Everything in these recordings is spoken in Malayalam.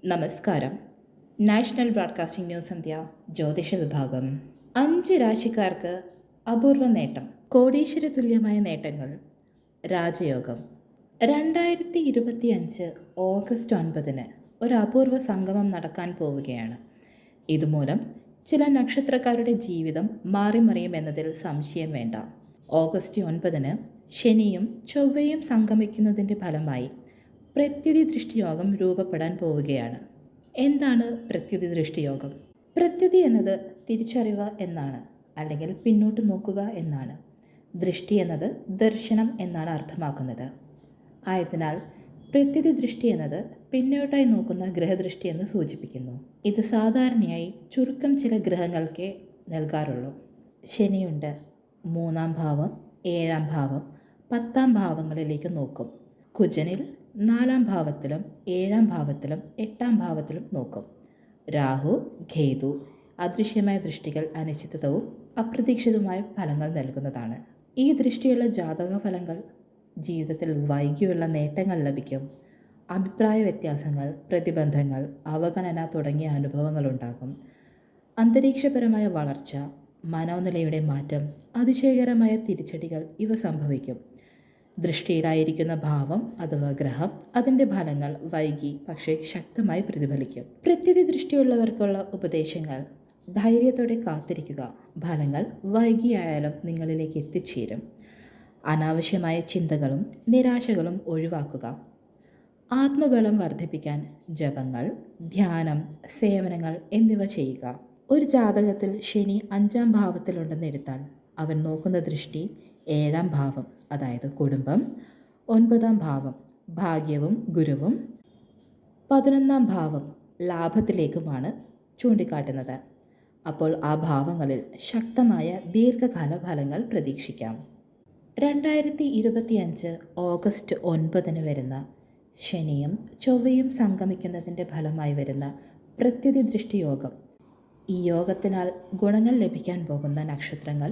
നമസ്കാരം. നാഷണൽ ബ്രോഡ്കാസ്റ്റിംഗ് ന്യൂസ് ഇന്ത്യ ജ്യോതിഷ വിഭാഗം. 5 രാശിക്കാർക്ക് അപൂർവ നേട്ടം. കോടീശ്വര തുല്യമായ നേട്ടങ്ങൾ. രാജയോഗം. 2025 ഓഗസ്റ്റ് 9 ഒരു അപൂർവ സംഗമം നടക്കാൻ പോവുകയാണ്. ഇതുമൂലം ചില നക്ഷത്രക്കാരുടെ ജീവിതം മാറിമറിയുമെന്നതിൽ സംശയം വേണ്ട. ഓഗസ്റ്റ് 9 ശനിയും ചൊവ്വയും സംഗമിക്കുന്നതിൻ്റെ ഫലമായി പ്രത്യുതി ദൃഷ്ടിയോഗം രൂപപ്പെടാൻ പോവുകയാണ്. എന്താണ് പ്രത്യുതി ദൃഷ്ടിയോഗം? പ്രത്യുതി എന്നത് തിരിച്ചറിവ് എന്നാണ്, അല്ലെങ്കിൽ പിന്നോട്ട് നോക്കുക എന്നാണ്. ദൃഷ്ടി എന്നത് ദർശനം എന്നാണ് അർത്ഥമാക്കുന്നത്. ആയതിനാൽ പ്രത്യുതി ദൃഷ്ടി എന്നത് പിന്നോട്ടായി നോക്കുന്ന ഗ്രഹദൃഷ്ടി എന്ന് സൂചിപ്പിക്കുന്നു. ഇത് സാധാരണയായി ചുരുക്കം ചില ഗ്രഹങ്ങൾക്കേ നൽകാറുള്ളൂ. ശനിയുണ്ട്. 3-ാം ഭാവം, 7-ാം ഭാവം, 10-ാം ഭാവങ്ങളിലേക്ക് നോക്കും. കുജനിൽ 4-ാം ഭാവത്തിലും 7-ാം ഭാവത്തിലും 8-ാം ഭാവത്തിലും നോക്കും. രാഹു, കേതു അദൃശ്യമായ ദൃഷ്ടികൾ അനിശ്ചിതവും അപ്രതീക്ഷിതവുമായ ഫലങ്ങൾ നൽകുന്നതാണ്. ഈ ദൃഷ്ടിയുള്ള ജാതക ഫലങ്ങൾ ജീവിതത്തിൽ വൈകിയുള്ള നേട്ടങ്ങൾ ലഭിക്കും. അഭിപ്രായ വ്യത്യാസങ്ങൾ, പ്രതിബന്ധങ്ങൾ, അവഗണന തുടങ്ങിയ അനുഭവങ്ങളുണ്ടാകും. അന്തരീക്ഷപരമായ വളർച്ച, മനോനിലയുടെ മാറ്റം, അതിശയകരമായ തിരിച്ചടികൾ ഇവ സംഭവിക്കും. ദൃഷ്ടിയിലായിരിക്കുന്ന ഭാവം അഥവാ ഗ്രഹം അതിൻ്റെ ഫലങ്ങൾ വൈകി പക്ഷേ ശക്തമായി പ്രതിഫലിക്കും. പ്രത്യുതി ദൃഷ്ടിയുള്ളവർക്കുള്ള ഉപദേശങ്ങൾ: ധൈര്യത്തോടെ കാത്തിരിക്കുക. ഫലങ്ങൾ വൈകിയായാലും നിങ്ങളിലേക്ക് എത്തിച്ചേരും. അനാവശ്യമായ ചിന്തകളും നിരാശകളും ഒഴിവാക്കുക. ആത്മബലം വർദ്ധിപ്പിക്കാൻ ജപങ്ങൾ, ധ്യാനം, സേവനങ്ങൾ എന്നിവ ചെയ്യുക. ഒരു ജാതകത്തിൽ ശനി 5-ാം ഭാവത്തിലുണ്ടെന്നെടുത്താൽ അവൻ നോക്കുന്ന ദൃഷ്ടി 7-ാം ഭാവം, അതായത് കുടുംബം, 9-ാം ഭാവം ഭാഗ്യവും ഗുരുവും, 11-ാം ഭാവം ലാഭത്തിലേക്കുമാണ് ചൂണ്ടിക്കാട്ടുന്നത്. അപ്പോൾ ആ ഭാവങ്ങളിൽ ശക്തമായ ദീർഘകാല ഫലങ്ങൾ പ്രതീക്ഷിക്കാം. 2025 ഓഗസ്റ്റ് 9 വരുന്ന ശനിയും ചൊവ്വയും സംഗമിക്കുന്നതിൻ്റെ ഫലമായി വരുന്ന പ്രത്യുതി ദൃഷ്ടിയോഗം. ഈ യോഗത്തിനാൽ ഗുണങ്ങൾ ലഭിക്കാൻ പോകുന്ന നക്ഷത്രങ്ങൾ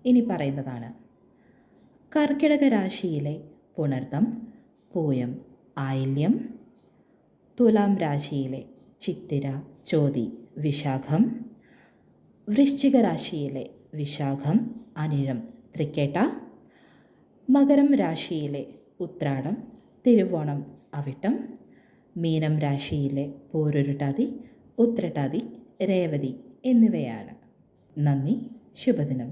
ഇനി പറയുന്നതാണ്. കർക്കിടക രാശിയിലെ പുണർതം, പൂയം, ആയില്യം. തുലാം രാശിയിലെ ചിത്തിര, ചോതി, വിശാഖം. വൃശ്ചിക രാശിയിലെ വിശാഖം, അനിഴം, തൃക്കേട്ട. മകരം രാശിയിലെ ഉത്രാടം, തിരുവോണം, അവിട്ടം. മീനം രാശിയിലെ പൂരുരുട്ടാതി, ഉത്രട്ടാതി, രേവതി എന്നിവയാണ്. നന്ദി. ശുഭദിനം.